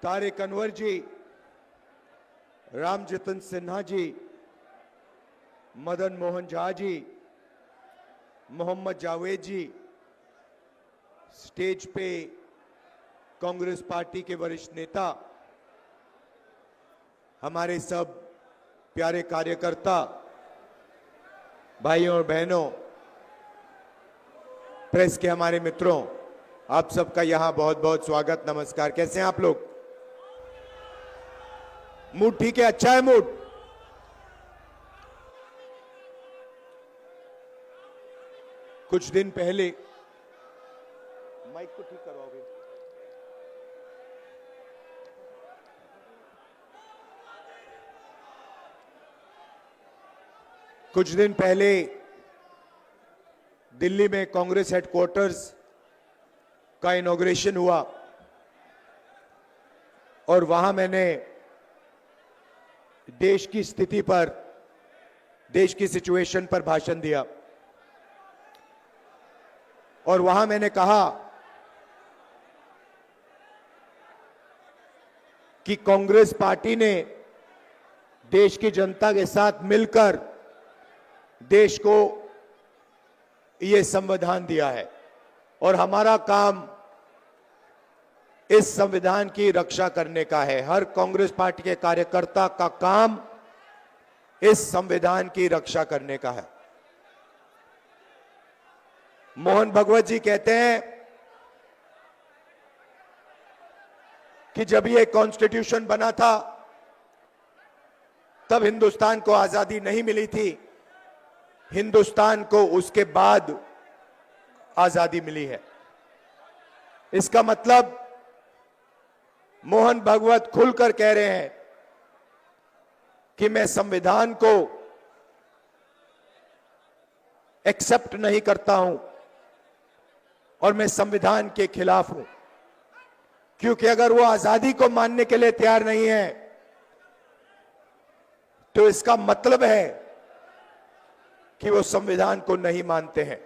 तारिक अनवर जी, रामजतन सिन्हा जी, मदन मोहन झा जी, मोहम्मद जावेद जी, stage पे Congress party के वरिष्ठ नेता, हमारे सब प्यारे कार्यकर्ता, भाइयों और बहनों, प्रेस के हमारे मित्रों, आप सबका यहां बहुत बहुत स्वागत, नमस्कार। कैसे हैं आप लोग? मूड ठीक है? अच्छा है मूड? कुछ दिन पहले, माइक को ठीक करवाओगे? कुछ दिन पहले दिल्ली में कांग्रेस हेडक्वार्टर्स का इनॉग्रेशन हुआ और वहां मैंने देश की स्थिति पर, देश की सिचुएशन पर भाषण दिया और वहां मैंने कहा कि कांग्रेस पार्टी ने देश की जनता के साथ मिलकर देश को यह संविधान दिया है और हमारा काम इस संविधान की रक्षा करने का है। हर कांग्रेस पार्टी के कार्यकर्ता का काम इस संविधान की रक्षा करने का है। मोहन भगवत जी कहते हैं कि जब ये कॉन्स्टिट्यूशन बना था तब हिंदुस्तान को आजादी नहीं मिली थी, हिंदुस्तान को उसके बाद आजादी मिली है। इसका मतलब मोहन भगवत खुलकर कह रहे हैं कि मैं संविधान को एक्सेप्ट नहीं करता हूं और मैं संविधान के खिलाफ हूं, क्योंकि अगर वो आजादी को मानने के लिए तैयार नहीं है तो इसका मतलब है कि वो संविधान को नहीं मानते हैं।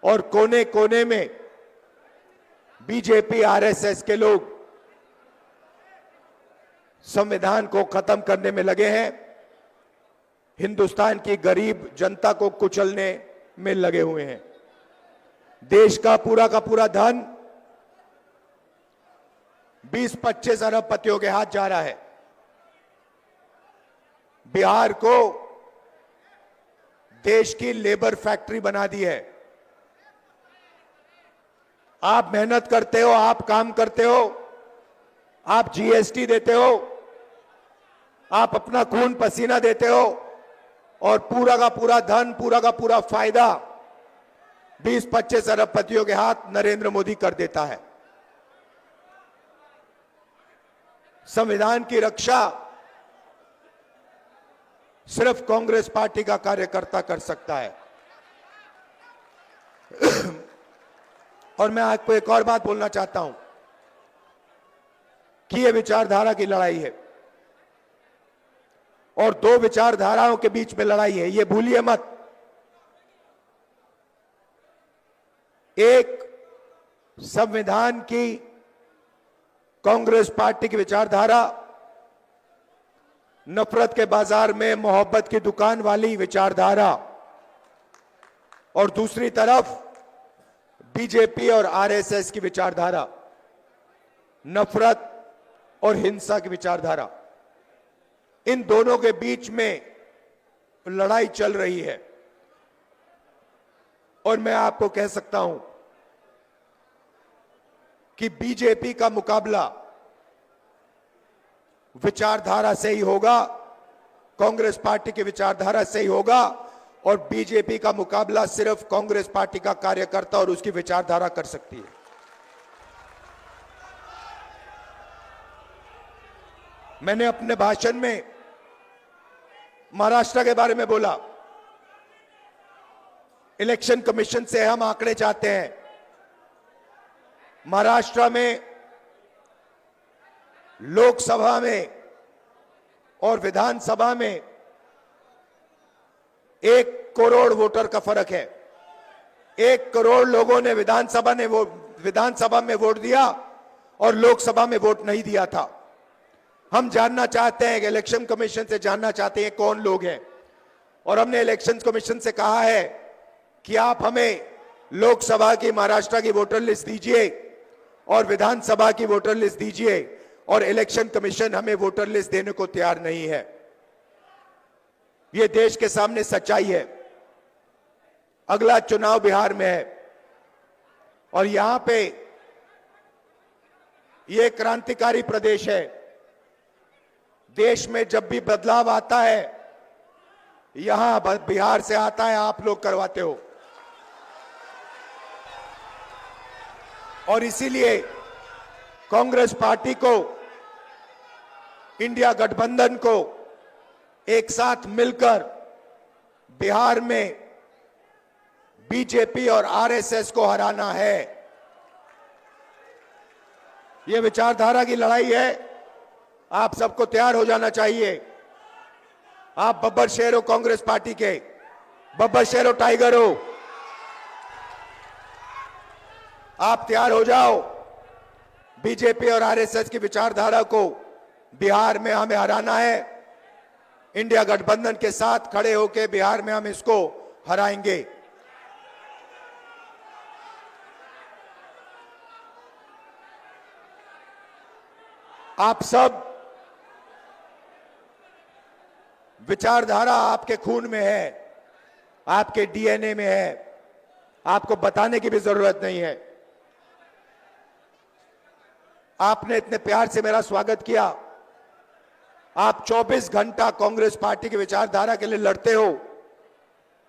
और कोने कोने में बीजेपी, आरएसएस के लोग संविधान को खत्म करने में लगे हैं, हिंदुस्तान की गरीब जनता को कुचलने में लगे हुए हैं। देश का पूरा धन 20-25 अरबपतियों के हाथ जा रहा है। बिहार को देश की लेबर फैक्ट्री बना दी है। आप मेहनत करते हो, आप काम करते हो, आप जीएसटी देते हो, आप अपना खून पसीना देते हो और पूरा का पूरा धन, पूरा का पूरा फायदा 20-25 अरबपतियों के हाथ नरेंद्र मोदी कर देता है। संविधान की रक्षा सिर्फ कांग्रेस पार्टी का कार्यकर्ता कर सकता है। और मैं आपको एक और बात बोलना चाहता हूं कि यह विचारधारा की लड़ाई है और दो विचारधाराओं के बीच में लड़ाई है, यह भूलिए मत। एक संविधान की कांग्रेस पार्टी की विचारधारा, नफरत के बाजार में मोहब्बत की दुकान वाली विचारधारा, और दूसरी तरफ बीजेपी और आरएसएस की विचारधारा, नफरत और हिंसा की विचारधारा। इन दोनों के बीच में लड़ाई चल रही है और मैं आपको कह सकता हूं कि बीजेपी का मुकाबला विचारधारा से ही होगा, कांग्रेस पार्टी की विचारधारा से ही होगा, और बीजेपी का मुकाबला सिर्फ कांग्रेस पार्टी का कार्यकर्ता और उसकी विचारधारा कर सकती है। मैंने अपने भाषण में महाराष्ट्र के बारे में बोला। इलेक्शन कमीशन से हम आंकड़े चाहते हैं। महाराष्ट्र में लोकसभा में और विधानसभा में 1 करोड़ वोटर का फर्क है। 1 करोड़ लोगों ने विधानसभा में वोट दिया और लोकसभा में वोट नहीं दिया था। हम जानना चाहते हैं कि इलेक्शन कमीशन से जानना चाहते हैं कौन लोग हैं, और हमने इलेक्शन कमीशन से कहा है कि आप हमें लोकसभा की महाराष्ट्र की वोटर लिस्ट दीजिए और विधानसभा की वोटर लिस्ट दीजिए, और इलेक्शन कमीशन हमें वोटर लिस्ट देने को तैयार नहीं है। यह देश के सामने सच्चाई है। अगला चुनाव बिहार में है और यहां पे यह क्रांतिकारी प्रदेश है। देश में जब भी बदलाव आता है यहां बिहार से आता है, आप लोग करवाते हो। और इसीलिए कांग्रेस पार्टी को, इंडिया गठबंधन को एक साथ मिलकर बिहार में बीजेपी और आरएसएस को हराना है। यह विचारधारा की लड़ाई है। आप सबको तैयार हो जाना चाहिए। आप बब्बर शेर हो कांग्रेस पार्टी के, बब्बर शेर हो, टाइगर हो। आप तैयार हो जाओ। बीजेपी और आरएसएस की विचारधारा को बिहार में हमें हराना है। इंडिया गठबंधन के साथ खड़े होकर बिहार में हम इसको हराएंगे। आप सब, विचारधारा आपके खून में है, आपके डीएनए में है, आपको बताने की भी जरूरत नहीं है। आपने इतने प्यार से मेरा स्वागत किया। आप 24 घंटा कांग्रेस पार्टी की विचारधारा के लिए लड़ते हो।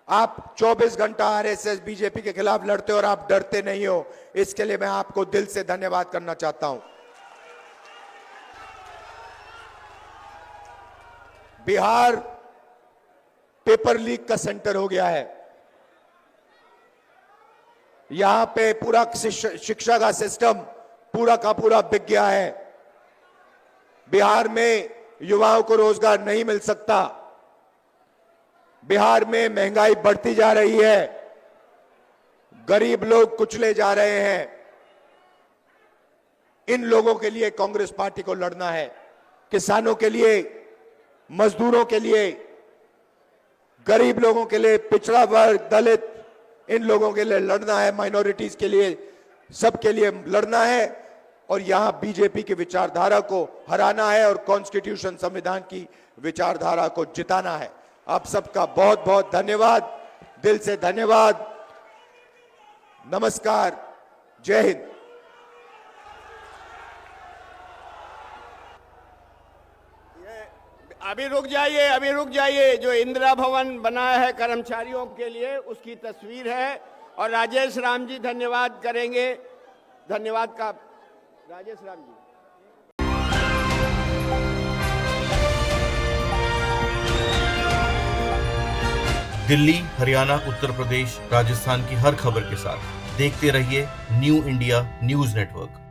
आप 24 घंटा आरएसएस बीजेपी के खिलाफ लड़ते हो और आप डरते नहीं हो। इसके लिए मैं आपको दिल से धन्यवाद करना चाहता हूं। बिहार पेपर लीक का सेंटर हो गया है। यहां पे पूरा शिक्षा का सिस्टम पूरा का पूरा बिक गया है। बिहार में युवाओं को रोजगार नहीं मिल सकता। बिहार में महंगाई बढ़ती जा रही है। गरीब लोग कुचले जा रहे हैं। इन लोगों के लिए कांग्रेस पार्टी को लड़ना है। किसानों के लिए, मजदूरों के लिए, गरीब लोगों के लिए, पिछड़ा वर्ग, दलित, इन लोगों के लिए लड़ना है। माइनॉरिटीज के लिए, सबके लिए लड़ना है। और यहां बीजेपी की विचारधारा को हराना है और कॉन्स्टिट्यूशन, संविधान की विचारधारा को जिताना है। आप सबका बहुत बहुत धन्यवाद, दिल से धन्यवाद। नमस्कार, जय हिंद। अभी रुक जाइए। जो इंदिरा भवन बनाया है कर्मचारियों के लिए, उसकी तस्वीर है और राजेश राम जी धन्यवाद करेंगे। धन्यवाद का राजेश राम जी। दिल्ली, हरियाणा, उत्तर प्रदेश, राजस्थान की हर खबर के साथ देखते रहिए न्यू इंडिया न्यूज नेटवर्क।